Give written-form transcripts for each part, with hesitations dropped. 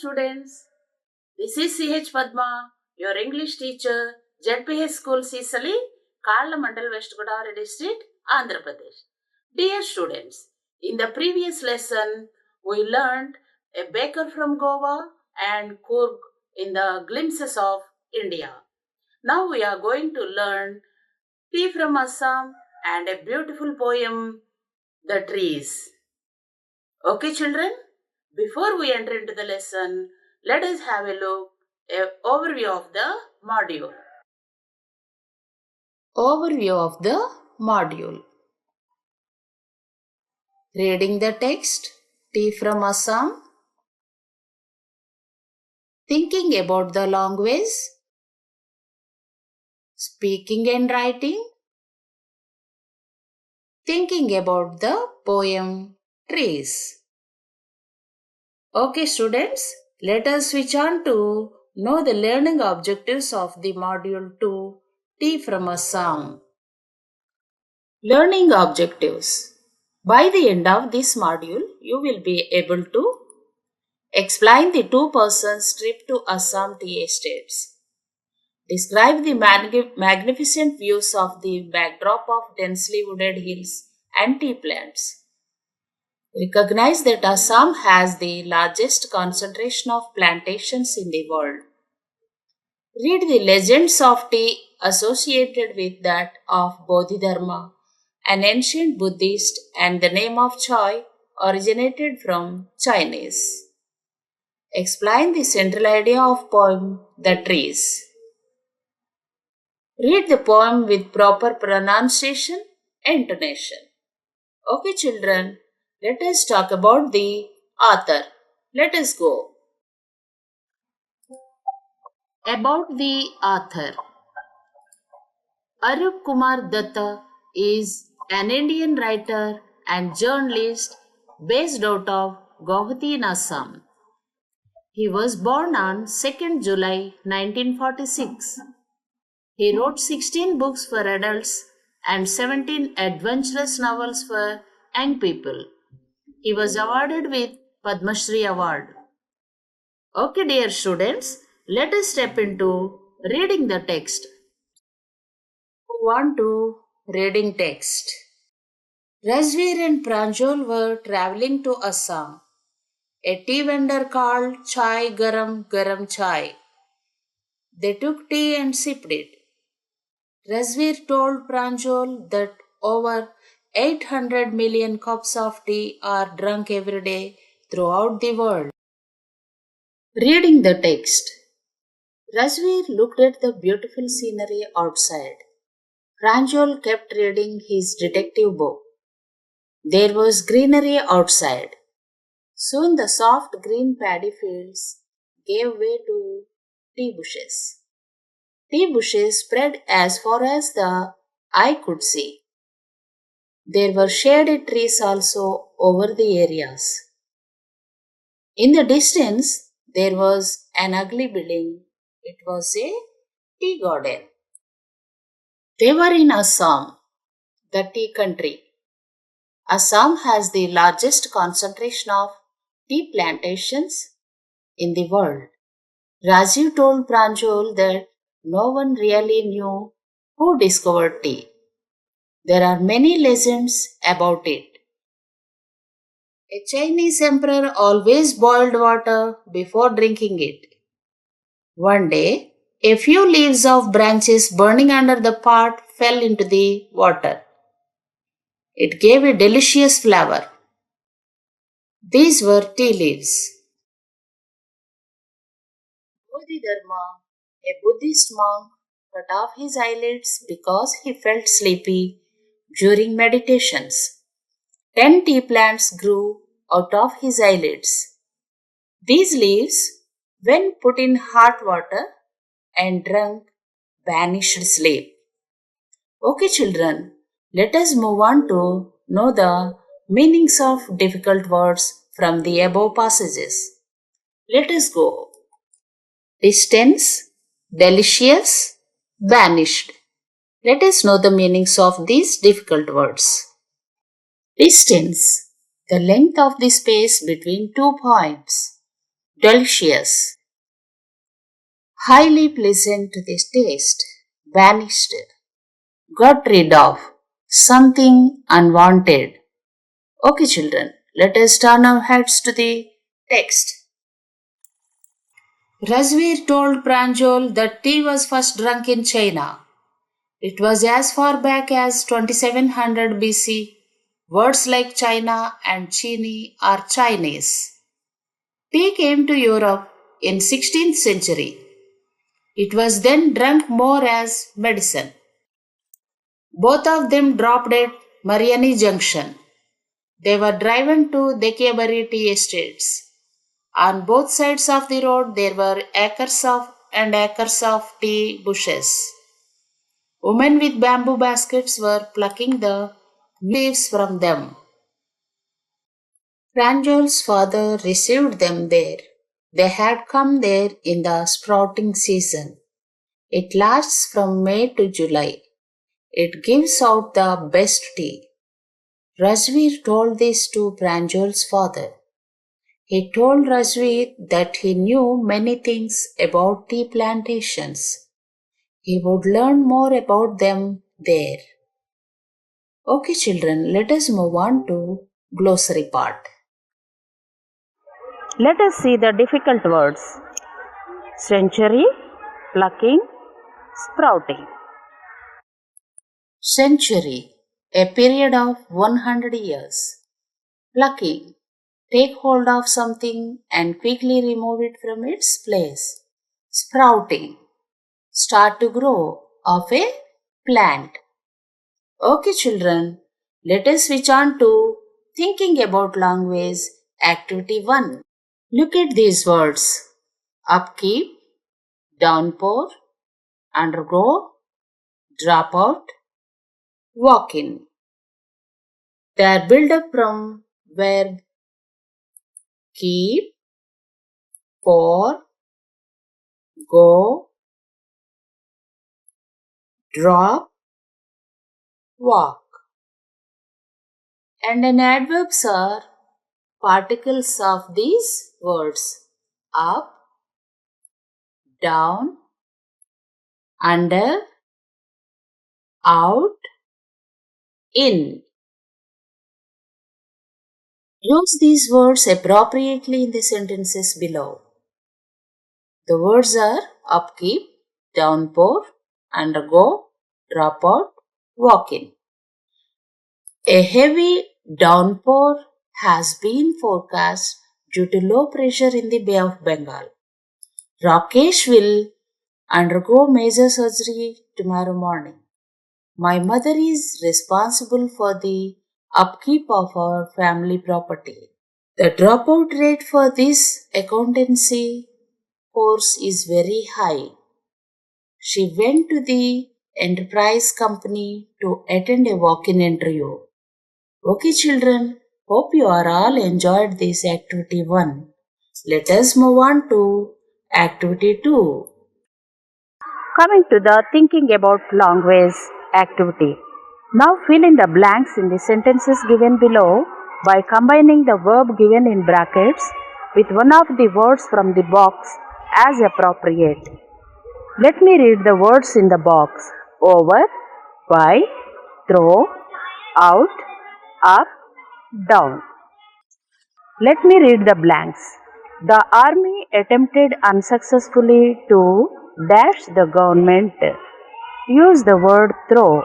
students. This is CH Padma, your English teacher, ZPH School Sisali, Karla Mandal West Godavari District, Andhra Pradesh. Dear students, in the previous lesson, we learned a baker from Goa and Coorg in the glimpses of India. Now we are going to learn tea from Assam and a beautiful poem, The Trees. Okay, children? Before we enter into the lesson, let us have a look, an overview of the module. Overview of the module. Reading the text, Tea from Assam. Thinking about the language. Speaking and writing. Thinking about the poem, Trees. Okay, students, let us switch on to know the learning objectives of the module 2, Tea from Assam. Learning objectives. By the end of this module, you will be able to explain the two persons' trip to Assam tea estates. Describe the magnificent views of the backdrop of densely wooded hills and tea plants. Recognize that Assam has the largest concentration of plantations in the world. Read the legends of tea associated with that of Bodhidharma, an ancient Buddhist, and the name of chai originated from Chinese. Explain the central idea of poem, The Trees. Read the poem with proper pronunciation and intonation. Okay, children. Let us talk about the author. Let us go. About the author. Arup Kumar Datta is an Indian writer and journalist based out of Guwahati in Assam. He was born on 2nd July 1946. He wrote 16 books for adults and 17 adventurous novels for young people. He was awarded with Padma Shri Award. Okay, dear students, let us step into reading the text. Move on to reading text. Razveer and Pranjal were traveling to Assam. A tea vendor called Chai Garam Garam Chai. They took tea and sipped it. Razveer told Pranjal that over 800 million cups of tea are drunk every day throughout the world. Reading the text. Razveer looked at the beautiful scenery outside. Pranjal kept reading his detective book. There was greenery outside. Soon the soft green paddy fields gave way to tea bushes. Tea bushes spread as far as the eye could see. There were shaded trees also over the areas. In the distance, there was an ugly building. It was a tea garden. They were in Assam, the tea country. Assam has the largest concentration of tea plantations in the world. Rajiv told Pranjal that no one really knew who discovered tea. There are many legends about it. A Chinese emperor always boiled water before drinking it. One day, a few leaves of branches burning under the pot fell into the water. It gave a delicious flavor. These were tea leaves. Bodhidharma, a Buddhist monk, cut off his eyelids because he felt sleepy during meditations. 10 tea plants grew out of his eyelids. These leaves, when put in hot water and drunk, banished sleep. Okay, children, let us move on to know the meanings of difficult words from the above passages. Let us go. Distance, delicious, banished. Let us know the meanings of these difficult words. Distance, the length of the space between 2 points. delicious, highly pleasant to the taste, banished, got rid of, something unwanted. Okay, children, let us turn our heads to the text. Razveer told Pranjal that tea was first drunk in China. It was as far back as 2700 BC. Words like China and Chini are Chinese. Tea came to Europe in 16th century. It was then drunk more as medicine. Both of them dropped at Mariani Junction. They were driven to Dekiabari tea estates. On both sides of the road there were acres and acres of tea bushes. Women with bamboo baskets were plucking the leaves from them. Pranjal's father received them there. They had come there in the sprouting season. It lasts from May to July. It gives out the best tea. Razveer told this to Pranjal's father. He told Razveer that he knew many things about tea plantations. He would learn more about them there. Okay, children, let us move on to glossary part. Let us see the difficult words. Century, plucking, sprouting. Century, a period of 100 years. Plucking, take hold of something and quickly remove it from its place. Sprouting, start to grow of a plant. Okay, children, let us switch on to thinking about language activity 1. Look at these words: upkeep, downpour, undergo, drop out, walk in. They are built up from verb keep, pour, go, drop, walk. And an adverbs are particles of these words: up, down, under, out, in. Use these words appropriately in the sentences below. The words are upkeep, downpour, undergo, drop out, walk in. A heavy downpour has been forecast due to low pressure in the Bay of Bengal. Rakesh will undergo major surgery tomorrow morning. My mother is responsible for the upkeep of our family property. The dropout rate for this accountancy course is very high. She went to the enterprise company to attend a walk-in interview. Okay, children, hope you are all enjoyed this activity 1. Let us move on to activity 2. Coming to the thinking about language activity. Now fill in the blanks in the sentences given below by combining the verb given in brackets with one of the words from the box as appropriate. Let me read the words in the box: over, by, through, out, up, down. Let me read the blanks. The army attempted unsuccessfully to dash the government. Use the word throw.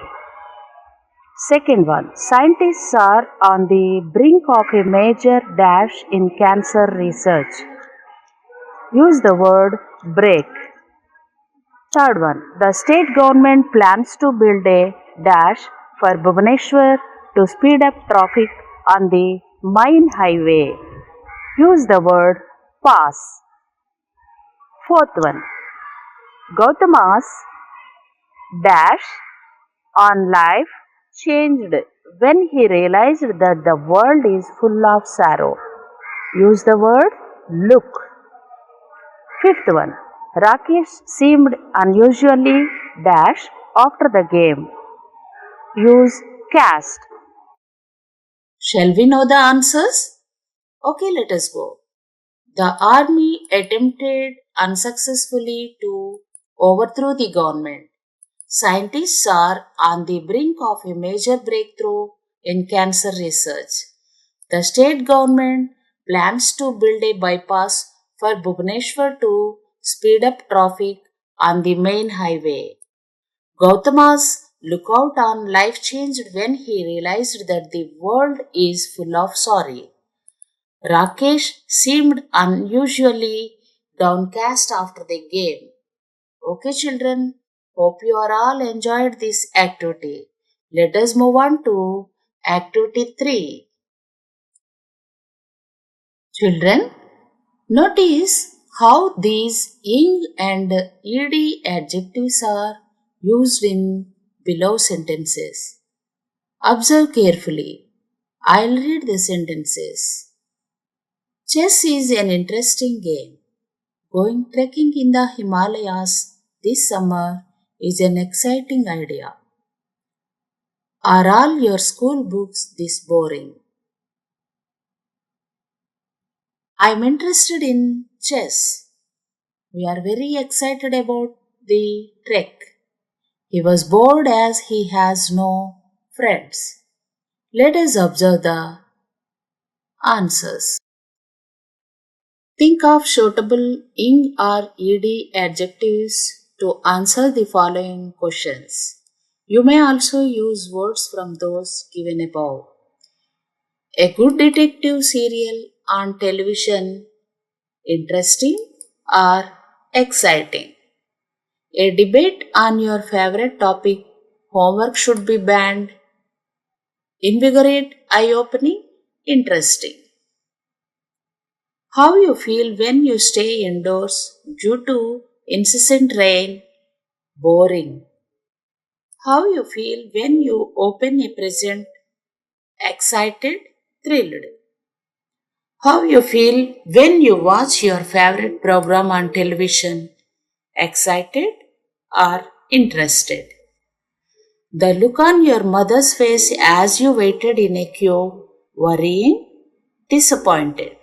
Second one, scientists are on the brink of a major dash in cancer research. Use the word break. Third one, the state government plans to build a dash for Bhubaneswar to speed up traffic on the main highway. Use the word pass. Fourth one, Gautama's dash on life changed when he realized that the world is full of sorrow. Use the word look. Fifth one, Rakesh seemed unusually dash after the game. Use cast. Shall we know the answers? Okay, let us go. The army attempted unsuccessfully to overthrow the government. Scientists are on the brink of a major breakthrough in cancer research. The state government plans to build a bypass for Bhubaneswar to speed up traffic on the main highway. Gautama's lookout on life changed when he realized that the world is full of sorry. Rakesh seemed unusually downcast after the game. Okay, children, hope you are all enjoyed this activity. Let us move on to activity 3. Children, notice how these ing and ed adjectives are used in below sentences. Observe carefully. I'll read the sentences. Chess is an interesting game. Going trekking in the Himalayas this summer is an exciting idea. Are all your school books this boring? I'm interested in chess. We are very excited about the trek. He was bored as he has no friends. Let us observe the answers. Think of suitable ing or ed adjectives to answer the following questions. You may also use words from those given above. A good detective serial on television, interesting or exciting. A debate on your favorite topic, homework should be banned, invigorate, eye-opening, interesting. How you feel when you stay indoors due to incessant rain, boring. How you feel when you open a present, excited, thrilled. How you feel when you watch your favorite program on television, excited or interested. The look on your mother's face as you waited in a queue, worrying, disappointed.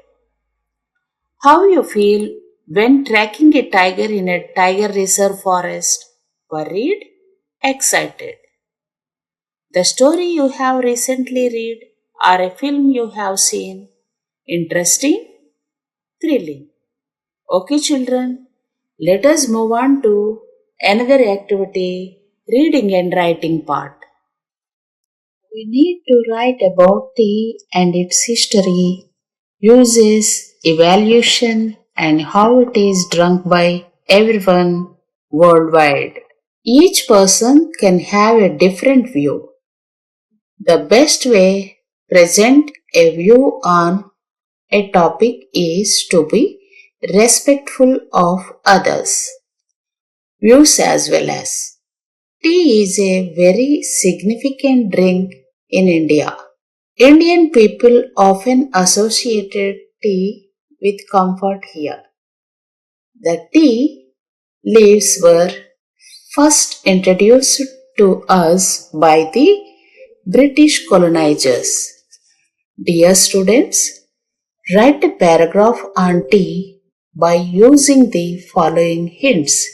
How you feel when tracking a tiger in a tiger reserve forest, worried, excited. The story you have recently read or a film you have seen, interesting, thrilling. Okay, children, let us move on to another activity, reading and writing part. We need to write about tea and its history, uses, evaluation, and how it is drunk by everyone worldwide. Each person can have a different view. The best way present a view on a topic is to be respectful of others' views as well as. Tea is a very significant drink in India. Indian people often associated tea with comfort here. The tea leaves were first introduced to us by the British colonizers. Dear students, write a paragraph on tea by using the following hints.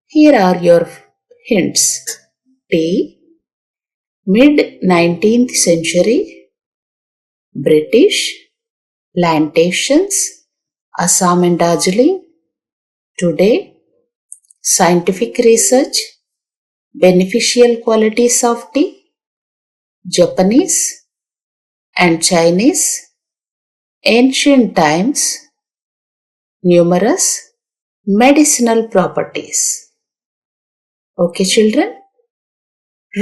Here are your hints. Tea, mid 19th century, British, plantations, Assam and Darjeeling, today, scientific research, beneficial qualities of tea, Japanese and Chinese, ancient times, numerous, medicinal properties. Okay, children,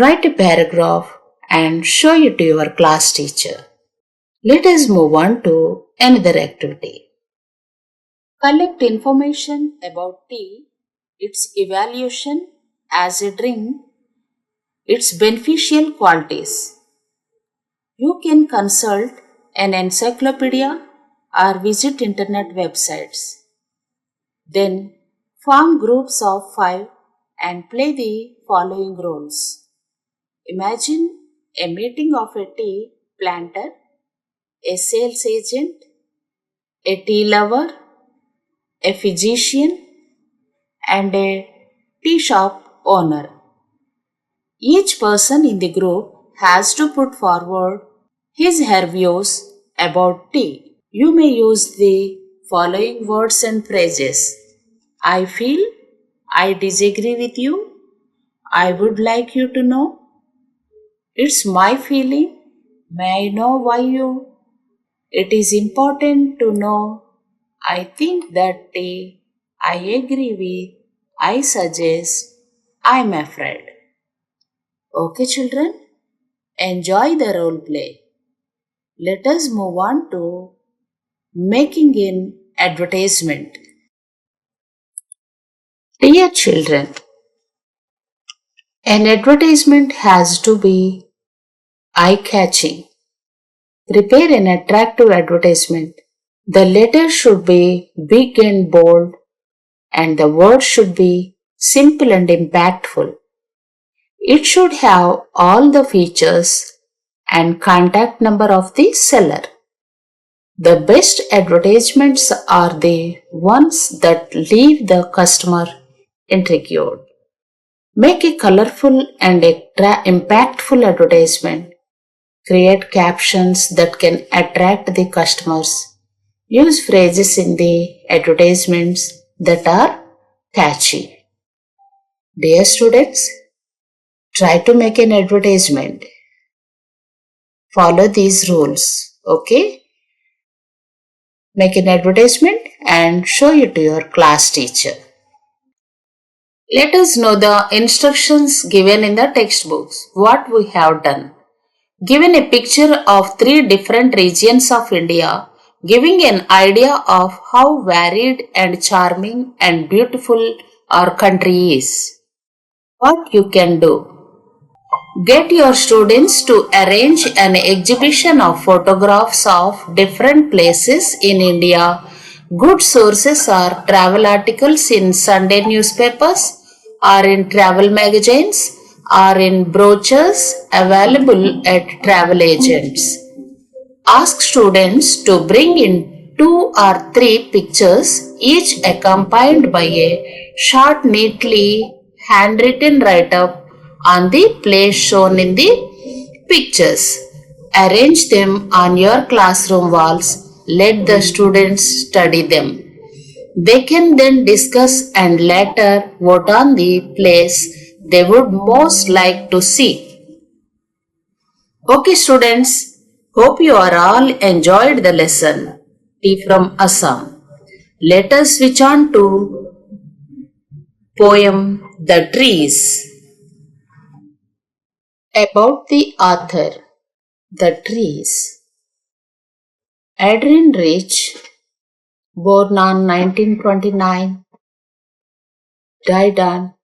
write a paragraph and show it to your class teacher. Let us move on to another activity. Collect information about tea, its evaluation as a drink, its beneficial qualities. You can consult an encyclopedia or visit internet websites. Then form groups of 5 and play the following roles. Imagine a meeting of a tea planter, a sales agent, a tea lover, a physician, and a tea shop owner. Each person in the group has to put forward his/her views about tea. You may use the following words and phrases. I feel, I disagree with you, I would like you to know, it's my feeling, may I know why you? It is important to know, I think that tea, I agree with, I suggest, I'm afraid. Okay, children, enjoy the role play. Let us move on to making an advertisement. Dear children, an advertisement has to be eye catching. Prepare an attractive advertisement. The letter should be big and bold, and the words should be simple and impactful. It should have all the features and contact number of the seller. The best advertisements are the ones that leave the customer intrigued. Make a colorful and impactful advertisement. Create captions that can attract the customers. Use phrases in the advertisements that are catchy. Dear students, try to make an advertisement. Follow these rules, okay? Make an advertisement and show it to your class teacher. Let us know the instructions given in the textbooks. What we have done. Given a picture of three different regions of India, giving an idea of how varied and charming and beautiful our country is. What you can do. Get your students to arrange an exhibition of photographs of different places in India. Good sources are travel articles in Sunday newspapers, or in travel magazines, or in brochures available at travel agents. Ask students to bring in 2 or 3 pictures, each accompanied by a short, neatly handwritten write up on the place shown in the pictures. Arrange them on your classroom walls. Let the students study them. They can then discuss and later vote on the place they would most like to see. Okay, students, hope you are all enjoyed the lesson. Tea from Assam. Let us switch on to poem The Trees. About the author, The Trees. Adrienne Rich, born on 1929, died on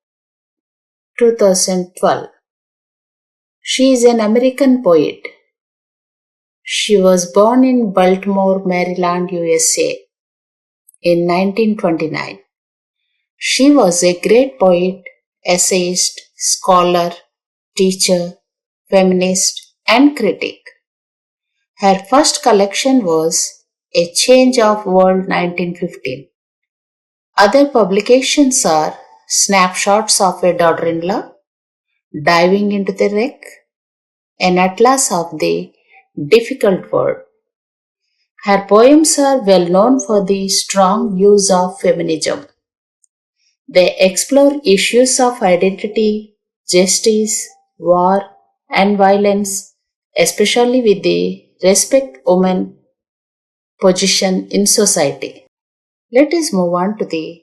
2012. She is an American poet. She was born in Baltimore, Maryland, USA in 1929. She was a great poet, essayist, scholar, teacher, feminist, and critic. Her first collection was A Change of World 1915. Other publications are Snapshots of a Daughter-in-Law, Diving into the Wreck, An Atlas of the Difficult Word. Her poems are well known for the strong use of feminism. They explore issues of identity, justice, war, and violence, especially with the respect women position in society. Let us move on to the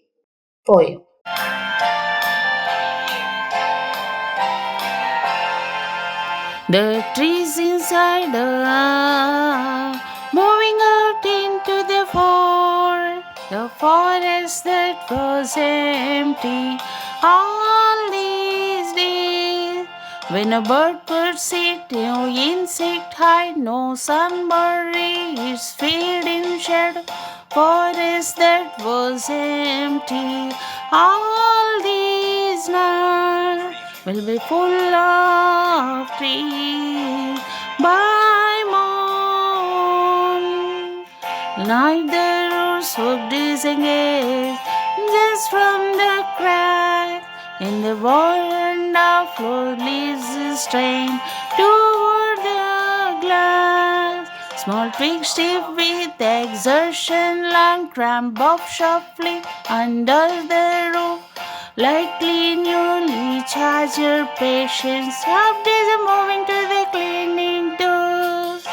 poem. The trees inside moving out into the forest that was empty all these days. When a bird puts it, no insect hide, no sunbird is filled in shadow. Forest that was empty all these nights will be full of trees by morn. Like the doors would disengage just from the crack in the veranda floor leaves a stain toward the glass. Small twigs stiff with exertion, long cramp of shuffling under the roof. Likely newly charged patients, half days are moving to the cleaning tools.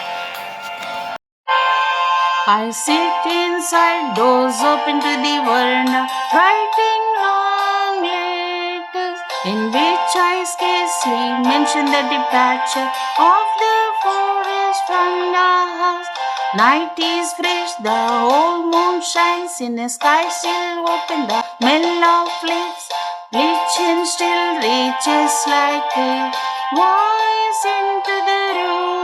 I sit inside, doors open to the veranda, writing long letters in which I scarcely mention the departure of the forest from the house. Night is fresh, the whole moon shines in a sky still open. The smell of leaves, lichen still reaches like a voice into the room.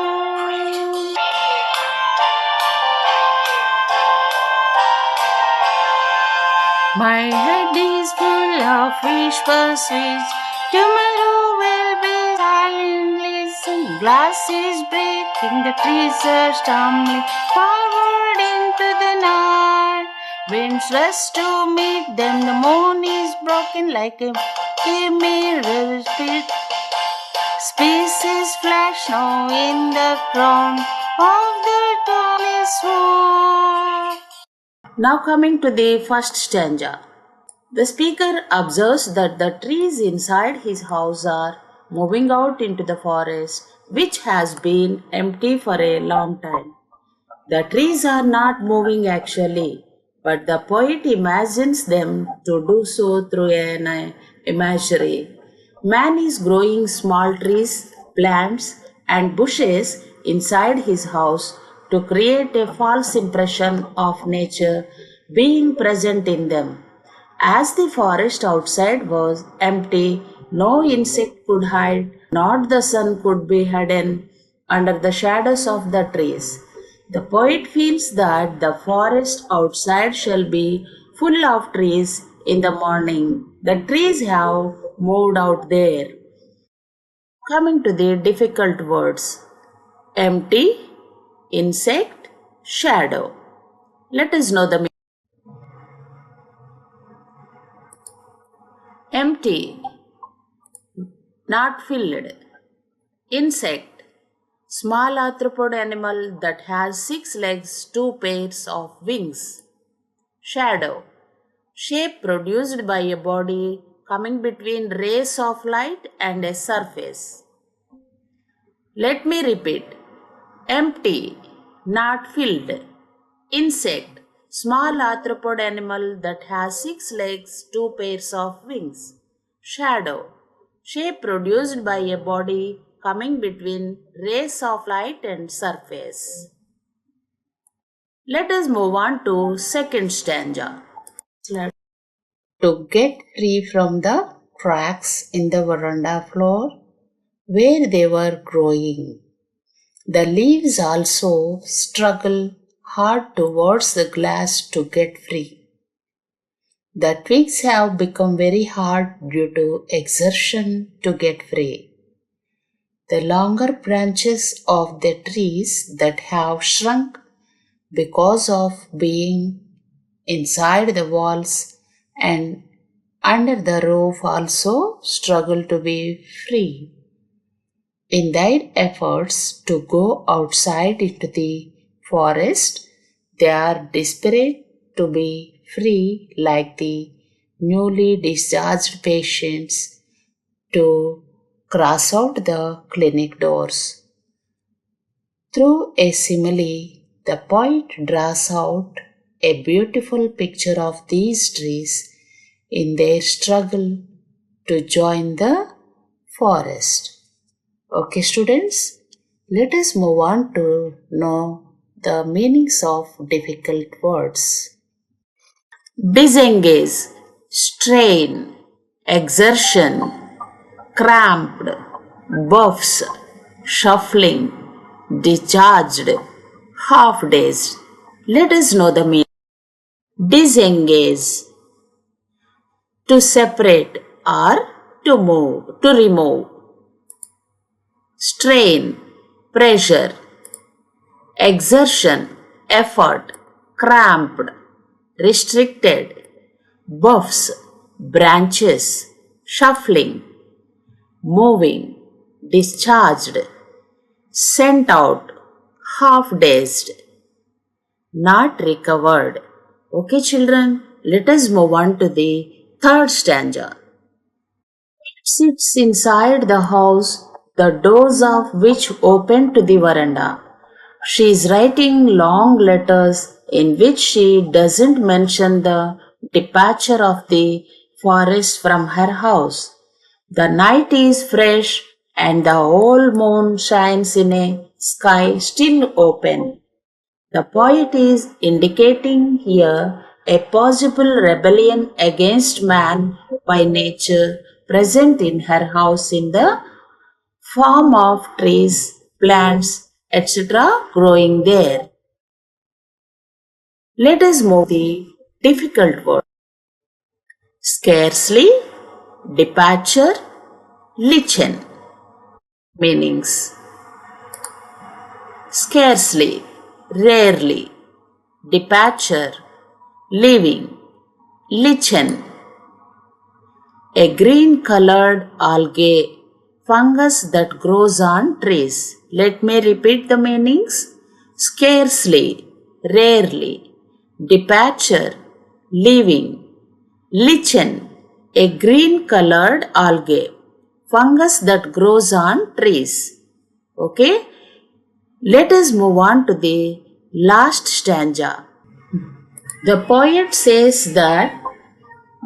My head is full of whispers which tomorrow will be silently sing. Glass is breaking, the trees are stumbling forward into the night. Winds rush to meet them, the moon is broken like a mirror. Spaces flash now in the crown of the tallest wall. Now coming to the first stanza. The speaker observes that the trees inside his house are moving out into the forest, which has been empty for a long time. The trees are not moving actually, but the poet imagines them to do so through an imagery. Man is growing small trees, plants, and bushes inside his house to create a false impression of nature being present in them. As the forest outside was empty, no insect could hide, not the sun could be hidden under the shadows of the trees. The poet feels that the forest outside shall be full of trees in the morning. The trees have moved out there. Coming to the difficult words empty, insect, shadow. Let us know the meaning. Empty, not filled. Insect, small arthropod animal that has 6 legs, 2 pairs of wings. Shadow, shape produced by a body coming between rays of light and a surface. Let me repeat. Empty, not filled. Insect, small arthropod animal that has 6 legs, 2 pairs of wings. Shadow, shape produced by a body coming between rays of light and surface. Let us move on to second stanza. To get free from the cracks in the veranda floor where they were growing. The leaves also struggle hard towards the glass to get free. The twigs have become very hard due to exertion to get free. The longer branches of the trees that have shrunk because of being inside the walls and under the roof also struggle to be free. In their efforts to go outside into the forest, they are desperate to be free like the newly discharged patients to cross out the clinic doors. Through a simile, the poet draws out a beautiful picture of these trees in their struggle to join the forest. Okay, students, let us move on to know the meanings of difficult words. Disengage, strain, exertion, cramped, buffs, shuffling, discharged, half dazed. Let us know the meaning. Disengage, to separate or to move, to remove. Strain, pressure. Exertion, effort, cramped. restricted, buffs, branches, shuffling, moving, discharged, sent out, half dazed, not recovered. Okay, children, let us move on to the third stanza. It sits inside the house, the doors of which open to the veranda. She is writing long letters in which she doesn't mention the departure of the forest from her house. The night is fresh and the whole moon shines in a sky still open. The poet is indicating here a possible rebellion against man by nature present in her house in the form of trees, plants, etc. growing there. Let us move the difficult word. Scarcely, departure, lichen. Meanings. Scarcely, rarely, departure, leaving, lichen, a green colored algae, fungus that grows on trees. Let me repeat the meanings. Scarcely, rarely, departure, leaving, lichen, a green colored algae, fungus that grows on trees. Okay? Let us move on to the last stanza. The poet says that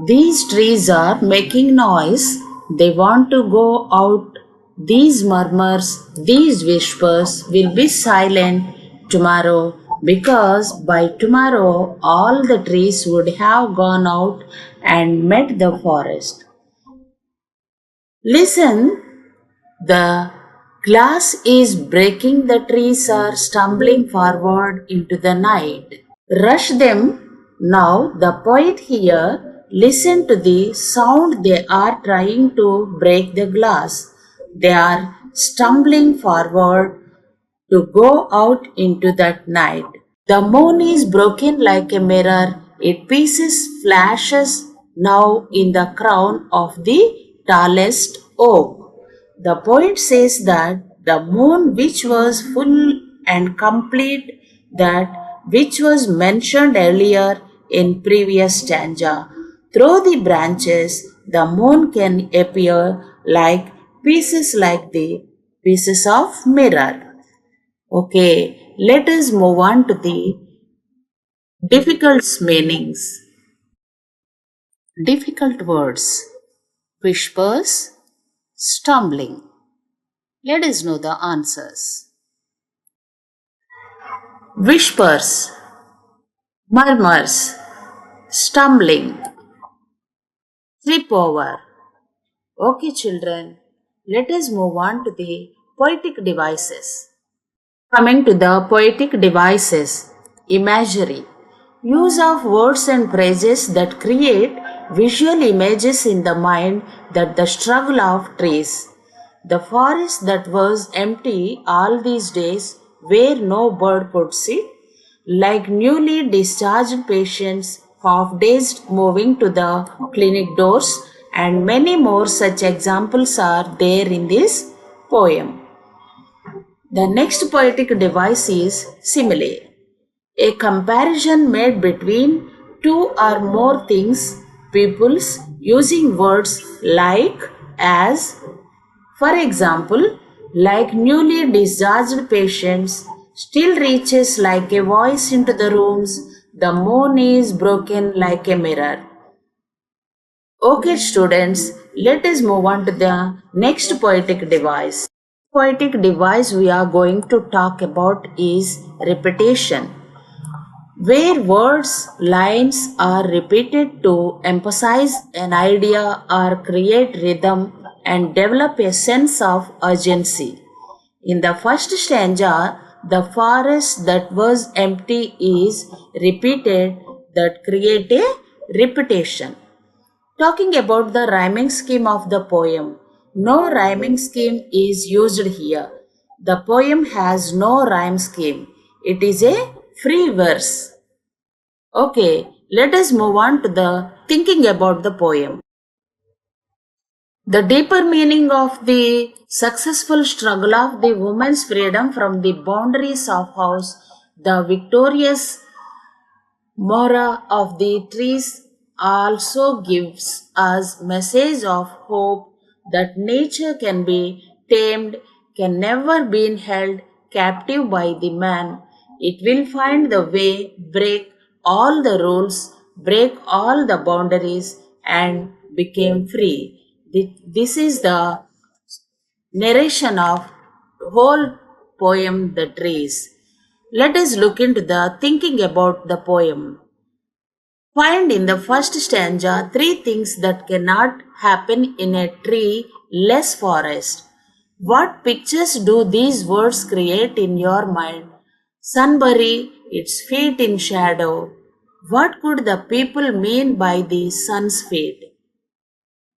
these trees are making noise. They want to go out. These murmurs, these whispers will be silent tomorrow because by tomorrow all the trees would have gone out and met the forest. Listen, the glass is breaking, the trees are stumbling forward into the night. Rush them. Now the poet here, listen to the sound they are trying to break the glass. They are stumbling forward to go out into that night. The moon is broken like a mirror. Its pieces flashes now in the crown of the tallest oak. The poet says that the moon which was full and complete, that which was mentioned earlier in previous stanza, through the branches the moon can appear like the pieces of mirror. Okay, let us move on to the difficult meanings. Difficult words. Whispers, stumbling. Let us know the answers. Whispers, murmurs, stumbling, trip over. Okay, children, let us move on to the poetic devices. Coming to the poetic devices, imagery. Use of words and phrases that create visual images in the mind, that the struggle of trees. The forest that was empty all these days, where no bird could sit, like newly discharged patients, half dazed, moving to the clinic doors, and many more such examples are there in this poem. The next poetic device is simile, a comparison made between two or more things, peoples, using words like, as. For example, like newly discharged patients, still reaches like a voice into the rooms, the moon is broken like a mirror. Okay, students, let us move on to the next poetic device. Poetic device we are going to talk about is repetition, where words, lines are repeated to emphasize an idea or create rhythm and develop a sense of urgency. In the first stanza, the forest that was empty is repeated, that create a repetition. Talking about the rhyming scheme of the poem, no rhyming scheme is used here. The poem has no rhyme scheme. It is a free verse. Okay, Let us move on to the thinking about the poem. The deeper meaning of the successful struggle of the woman's freedom from the boundaries of house, the victorious Mora of the trees also gives us message of hope that nature can be tamed, can never be held captive by the man. It will find the way, break all the rules, break all the boundaries, and became free. This is the narration of whole poem The Trees. Let us look into the thinking about the poem. Find in the first stanza three things that cannot happen in a tree-less forest. What pictures do these words create in your mind? Sunbury, its feet in shadow. What could the people mean by the sun's feet?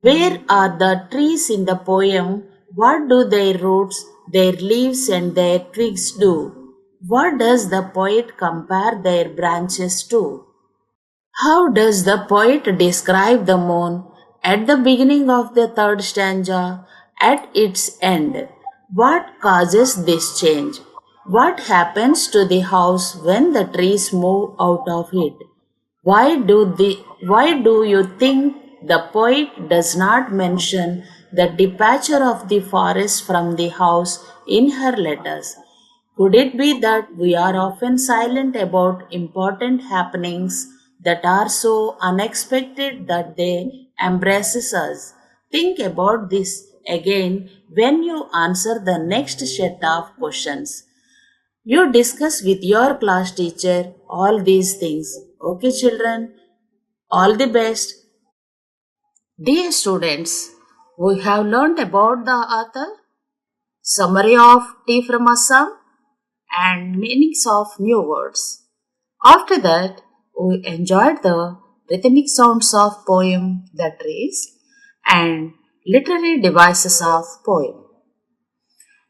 Where are the trees in the poem? What do their roots, their leaves, and their twigs do? What does the poet compare their branches to? How does the poet describe the moon at the beginning of the third stanza, at its end? What causes this change? What happens to the house when the trees move out of it? Why do you think the poet does not mention the departure of the forest from the house in her letters? Could it be that we are often silent about important happenings that are so unexpected that they embraces us? Think about this again when you answer the next set of questions. You discuss with your class teacher all these things. Okay, children, all the best. Dear students, we have learnt about the author, summary of Tea from Assam, and meanings of new words. After that, we enjoyed the rhythmic sounds of poem, the trees, and literary devices of poem.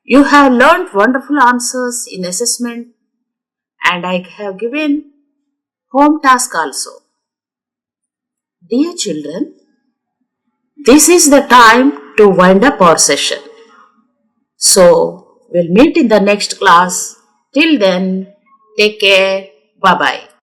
You have learned wonderful answers in assessment, and I have given home task also. Dear children, this is the time to wind up our session. So, we'll meet in the next class. Till then, take care. Bye bye.